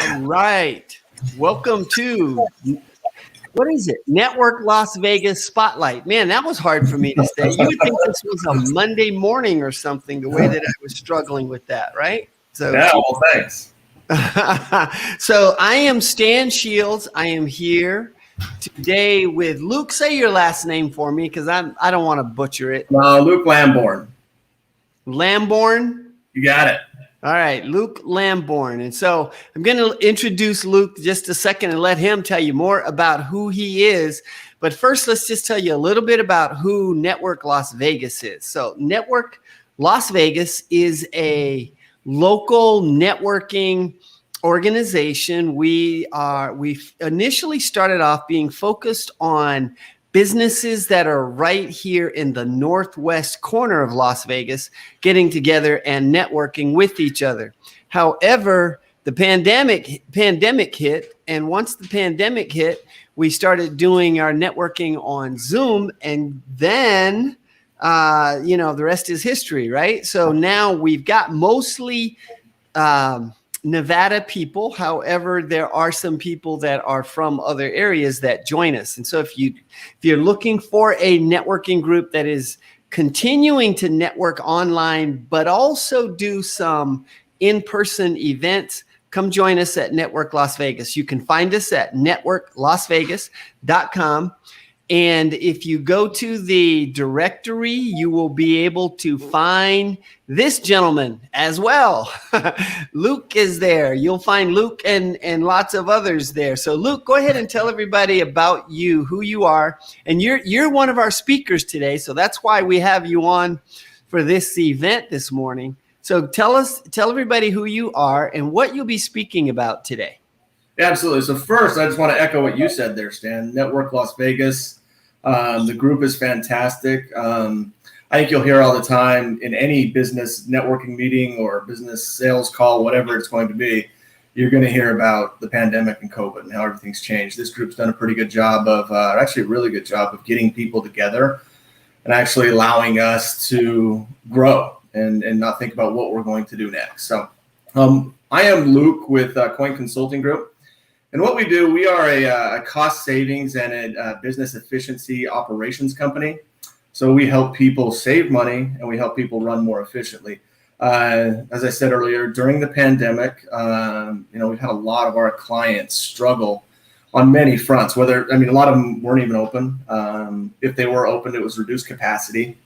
All right. Welcome to, what is it? Network Las Vegas Spotlight. Man, that was hard for me to say. You would think this was a Monday morning or something, the way that I was struggling with that, right? Yeah, well, thanks. So I am Stan Shields. I am here today with Luke. Say your last name for me because I don't want to butcher it. Luke Lambourn. Lambourne? You got it. All right, Luke Lambourn. And so I'm going to introduce Luke just a second and let him tell you more about who he is. But first, let's just tell you a little bit about who Network Las Vegas is. So Network Las Vegas is a local networking organization. We initially started off being focused on businesses that are right here in the northwest corner of Las Vegas, getting together and networking with each other. However, the pandemic hit, and once the pandemic hit, we started doing our networking on Zoom, and then the rest is history, right? So now we've got mostly Nevada people. However, there are some people that are from other areas that join us. And so if you're looking for a networking group that is continuing to network online, but also do some in-person events, come join us at Network Las Vegas. You can find us at networklasvegas.com. And if you go to the directory, you will be able to find this gentleman as well. Luke is there. You'll find Luke and lots of others there. So Luke, go ahead and tell everybody about you, who you are. And you're one of our speakers today. So that's why we have you on for this event this morning. So tell everybody who you are and what you'll be speaking about today. Yeah, absolutely. So first, I just want to echo what you said there, Stan. Network Las Vegas. The group is fantastic. I think you'll hear all the time in any business networking meeting or business sales call, whatever it's going to be, you're going to hear about the pandemic and COVID and how everything's changed. This group's done a pretty good job of, actually a really good job of getting people together and actually allowing us to grow and not think about what we're going to do next. So I am Luke with Coin Consulting Group. And what we do, we are a cost savings and a business efficiency operations company. So we help people save money and we help people run more efficiently. As I said earlier, during the pandemic, we've had a lot of our clients struggle on many fronts. A lot of them weren't even open. If they were open, it was reduced capacity.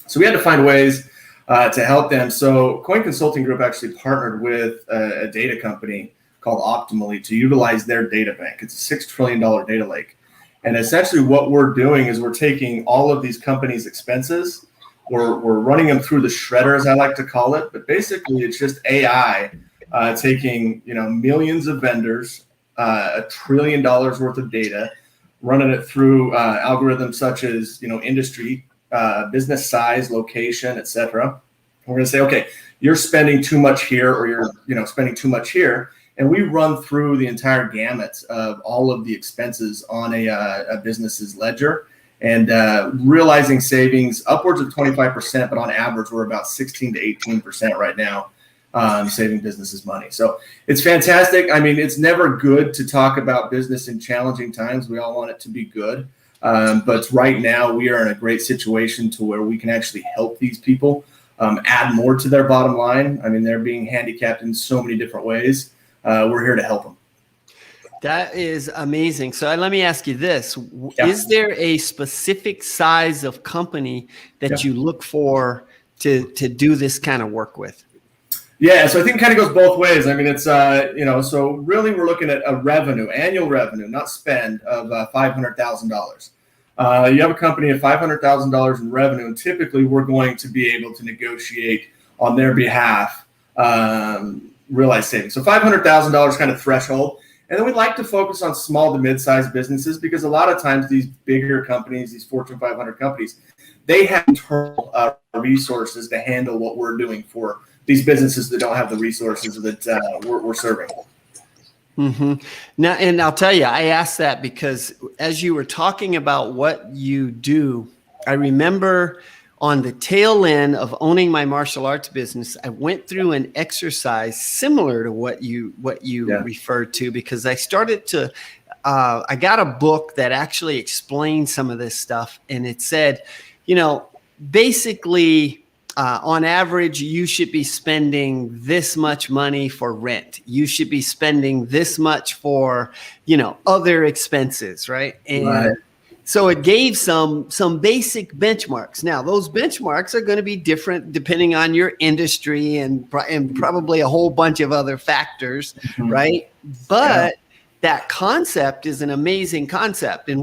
So we had to find ways to help them. So Coin Consulting Group actually partnered with a data company called Optimally to utilize their data bank. It's a $6 trillion data lake. And essentially what we're doing is we're taking all of these companies' expenses, we're running them through the shredder, as I like to call it. But basically it's just AI taking millions of vendors, $1 trillion worth of data, running it through algorithms such as industry, business size, location, etc. We're going to say, okay, you're spending too much here, or you're spending too much here. And we run through the entire gamut of all of the expenses on a business's ledger and realizing savings upwards of 25%, but on average, we're about 16 to 18% right now saving businesses money. So it's fantastic. I mean, it's never good to talk about business in challenging times. We all want it to be good. But right now, we are in a great situation to where we can actually help these people add more to their bottom line. I mean, they're being handicapped in so many different ways. We're here to help them. That is amazing. So let me ask you this. Yeah. Is there a specific size of company that you look for to do this kind of work with? Yeah, so I think it kind of goes both ways. I mean, it's, so really we're looking at a revenue, annual revenue, not spend, of $500,000. You have a company of $500,000 in revenue, and typically we're going to be able to negotiate on their behalf realized savings. So $500,000 kind of threshold. And then we'd like to focus on small to mid-sized businesses because a lot of times these bigger companies, these Fortune 500 companies, they have internal resources to handle what we're doing for these businesses that don't have the resources that we're serving. Mm-hmm. Now, and I'll tell you, I asked that because as you were talking about what you do, I remember on the tail end of owning my martial arts business, I went through an exercise similar to what you referred to, because I started to, I got a book that actually explained some of this stuff. And it said, basically, on average, you should be spending this much money for rent. You should be spending this much for, other expenses, right? And so it gave some basic benchmarks. Now, those benchmarks are going to be different depending on your industry and probably a whole bunch of other factors, right? But that concept is an amazing concept. And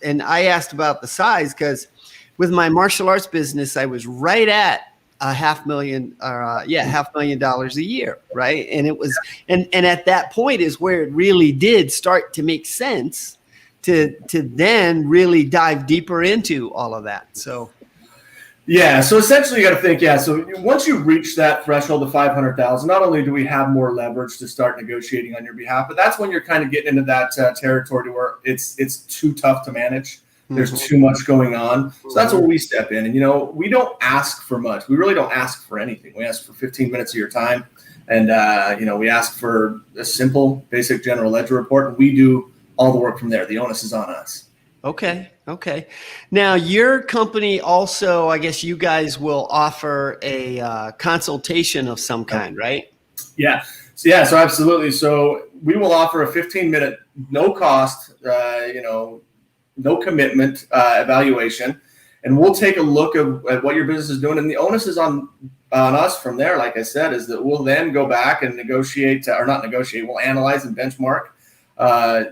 and I asked about the size because with my martial arts business, I was right at $500,000 a year, right? And it was, and at that point is where it really did start to make sense to then really dive deeper into all of that. So so essentially you got to think, so once you reach that threshold of 500,000, not only do we have more leverage to start negotiating on your behalf, but that's when you're kind of getting into that territory where it's too tough to manage. There's too much going on. So that's where we step in. And, we don't ask for much. We really don't ask for anything. We ask for 15 minutes of your time. And, we ask for a simple, basic general ledger report. And we do all the work from there. The onus is on us. Okay. Now, your company also, I guess you guys will offer a consultation of some kind, right? Yeah. So absolutely. So we will offer a 15-minute, no cost, no commitment evaluation, and we'll take a look at what your business is doing. And the onus is on us from there. Like I said, is that we'll then go back and negotiate, or not negotiate, we'll analyze and benchmark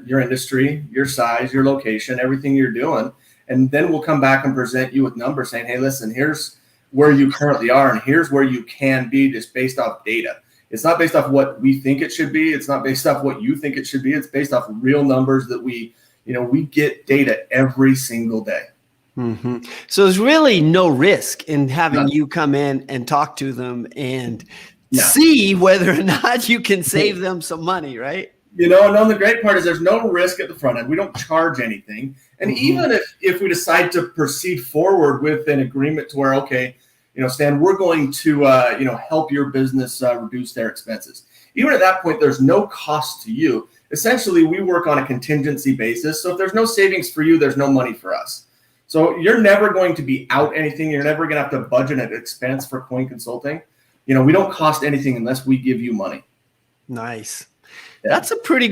your industry, your size, your location, everything you're doing. And then we'll come back and present you with numbers saying, hey, listen, here's where you currently are, and here's where you can be just based off data. It's not based off what we think it should be. It's not based off what you think it should be. It's based off real numbers that we get data every single day. So there's really no risk in having you come in and talk to them and see whether or not you can save them some money, right? And the great part is there's no risk at the front end. We don't charge anything. And even if we decide to proceed forward with an agreement to where, okay, Stan, we're going to, help your business reduce their expenses. Even at that point, there's no cost to you. Essentially, we work on a contingency basis. So if there's no savings for you, there's no money for us. So you're never going to be out anything. You're never going to have to budget an expense for coin consulting. We don't cost anything unless we give you money. Nice. Yeah. That's a pretty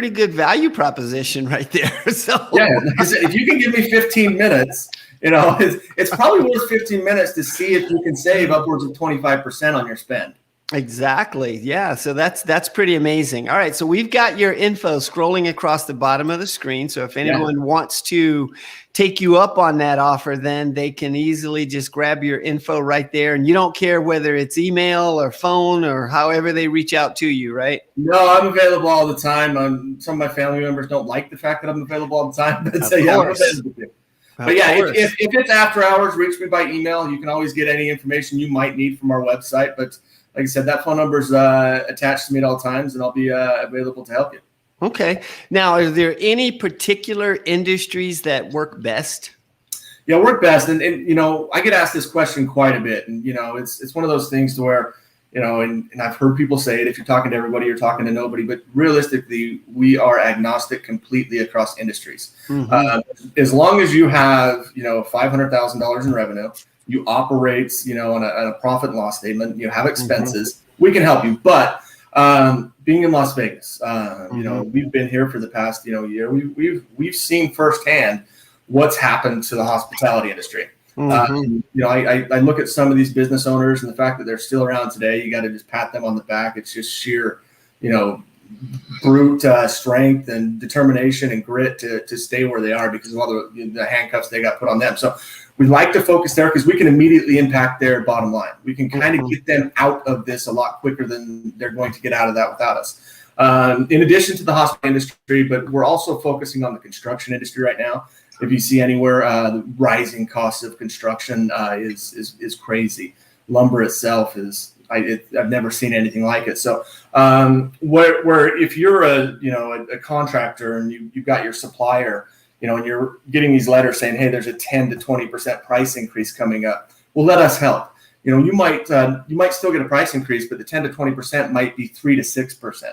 good value proposition right there. So like I said, if you can give me 15 minutes, it's probably worth 15 minutes to see if you can save upwards of 25% on your spend. Exactly. Yeah. So that's pretty amazing. All right. So we've got your info scrolling across the bottom of the screen. So if anyone wants to take you up on that offer, then they can easily just grab your info right there. And you don't care whether it's email or phone or however they reach out to you, right? No, I'm available all the time. Some of my family members don't like the fact that I'm available all the time. But I'm available too. But if it's after hours, reach me by email. You can always get any information you might need from our website. But like I said, that phone number is attached to me at all times, and I'll be available to help you. Okay. Now, are there any particular industries that work best? Yeah, work best. And I get asked this question quite a bit. And, it's one of those things to where, and I've heard people say it, if you're talking to everybody, you're talking to nobody. But realistically, we are agnostic completely across industries. As long as you have, $500,000 in revenue, you operate, on a profit and loss statement, you have expenses, we can help you. But being in Las Vegas, we've been here for the past, year. We've seen firsthand what's happened to the hospitality industry. I look at some of these business owners and the fact that they're still around today. You got to just pat them on the back. It's just sheer, brute strength and determination and grit to stay where they are because of all the handcuffs they got put on them. So we like to focus there because we can immediately impact their bottom line. We can kind of get them out of this a lot quicker than they're going to get out of that without us. In addition to the hospital industry, but we're also focusing on the construction industry right now. If you see anywhere, the rising costs of construction is crazy. Lumber itself is I've never seen anything like it. So where if you're a contractor and you've got your supplier, and you're getting these letters saying, hey, there's a 10 to 20% price increase coming up. Well, let us help. You might still get a price increase, but the 10 to 20% might be 3 to 6%.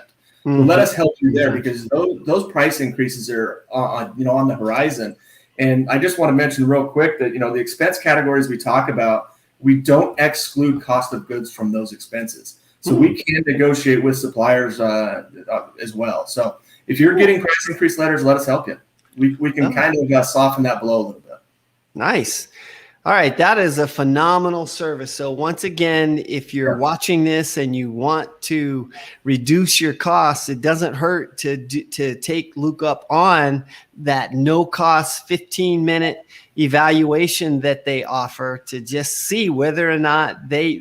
Well, let us help you there, because those price increases are on the horizon. And I just want to mention real quick that the expense categories we talk about, we don't exclude cost of goods from those expenses. So we can negotiate with suppliers as well. So if you're getting price increase letters, let us help you. We can kind of soften that blow a little bit. Nice. All right, that is a phenomenal service. So once again, if you're watching this and you want to reduce your costs, it doesn't hurt to take Luke up on that no-cost 15-minute evaluation that they offer to just see whether or not they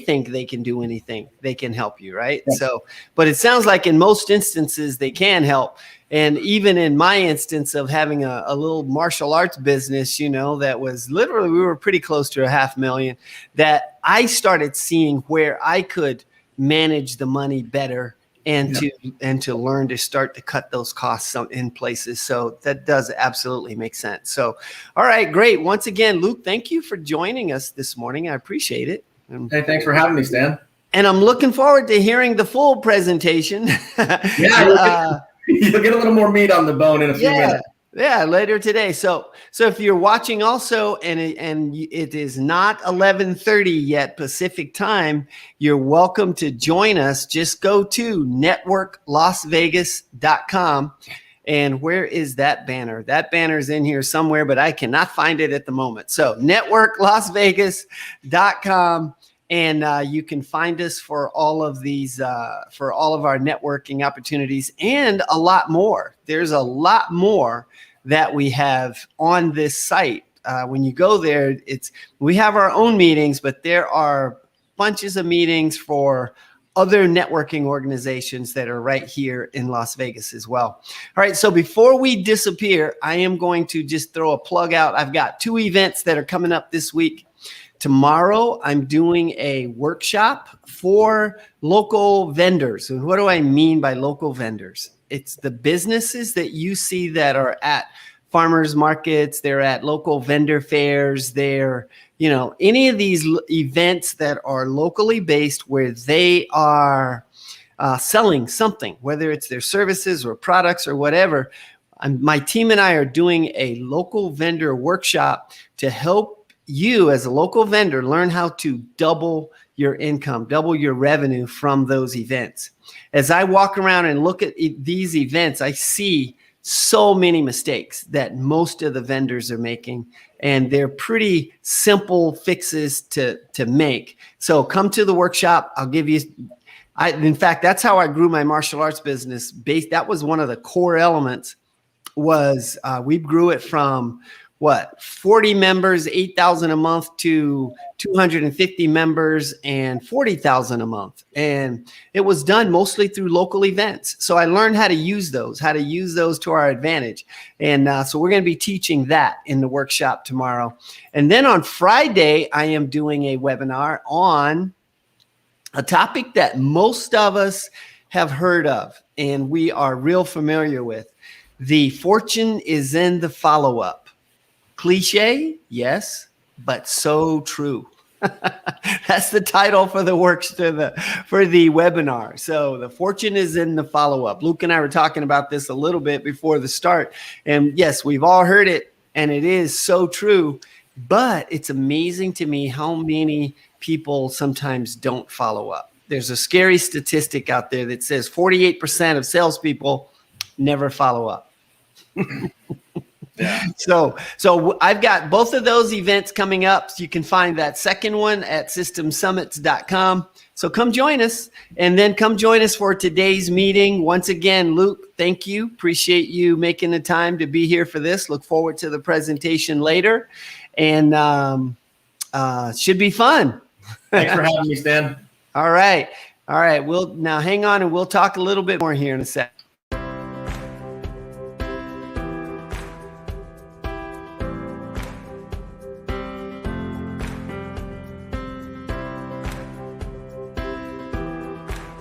think they can do anything. They can help you, right? Yeah. So, but it sounds like in most instances they can help. And even in my instance of having a little martial arts business, that was literally, we were pretty close to $500,000, that I started seeing where I could manage the money better and to learn to start to cut those costs in places. So that does absolutely make sense. So, all right, great. Once again, Luke, thank you for joining us this morning. I appreciate it. Hey, thanks for having me, Stan. And I'm looking forward to hearing the full presentation. Yeah. You'll get a little more meat on the bone in a few minutes. Yeah, later today. So if you're watching also, and it is not 11:30 yet Pacific time, you're welcome to join us. Just go to networklasvegas.com. And where is that banner? That banner is in here somewhere, but I cannot find it at the moment. So networklasvegas.com. And you can find us for all of these, for all of our networking opportunities and a lot more. There's a lot more that we have on this site. When you go there, we have our own meetings, but there are bunches of meetings for other networking organizations that are right here in Las Vegas as well. All right, so before we disappear, I am going to just throw a plug out. I've got 2 events that are coming up this week. Tomorrow, I'm doing a workshop for local vendors. And what do I mean by local vendors? It's the businesses that you see that are at farmers markets, they're at local vendor fairs, they're, any of these events that are locally based where they are selling something, whether it's their services or products or whatever. My team and I are doing a local vendor workshop to help you as a local vendor learn how to double your income, double your revenue from those events. As I walk around and look at these events, I see so many mistakes that most of the vendors are making, and they're pretty simple fixes to make. So come to the workshop. I'll give you, in fact, that's how I grew my martial arts business. That was one of the core elements was we grew it from 40 members, 8,000 a month to 250 members and 40,000 a month. And it was done mostly through local events. So I learned how to use those to our advantage. And so we're going to be teaching that in the workshop tomorrow. And then on Friday, I am doing a webinar on a topic that most of us have heard of and we are real familiar with. The fortune is in the follow-up. Cliche, yes, but so true. That's the title for the webinar. So the fortune is in the follow-up. Luke and I were talking about this a little bit before the start. And yes, we've all heard it, and it is so true. But it's amazing to me how many people sometimes don't follow up. There's a scary statistic out there that says 48% of salespeople never follow up. Yeah. So I've got both of those events coming up. So you can find that second one at systemsummits.com. So come join us, and then come join us for today's meeting. Once again, Luke, thank you. Appreciate you making the time to be here for this. Look forward to the presentation later, and should be fun. Thanks for having me, Stan. All right. We'll now hang on, and we'll talk a little bit more here in a sec.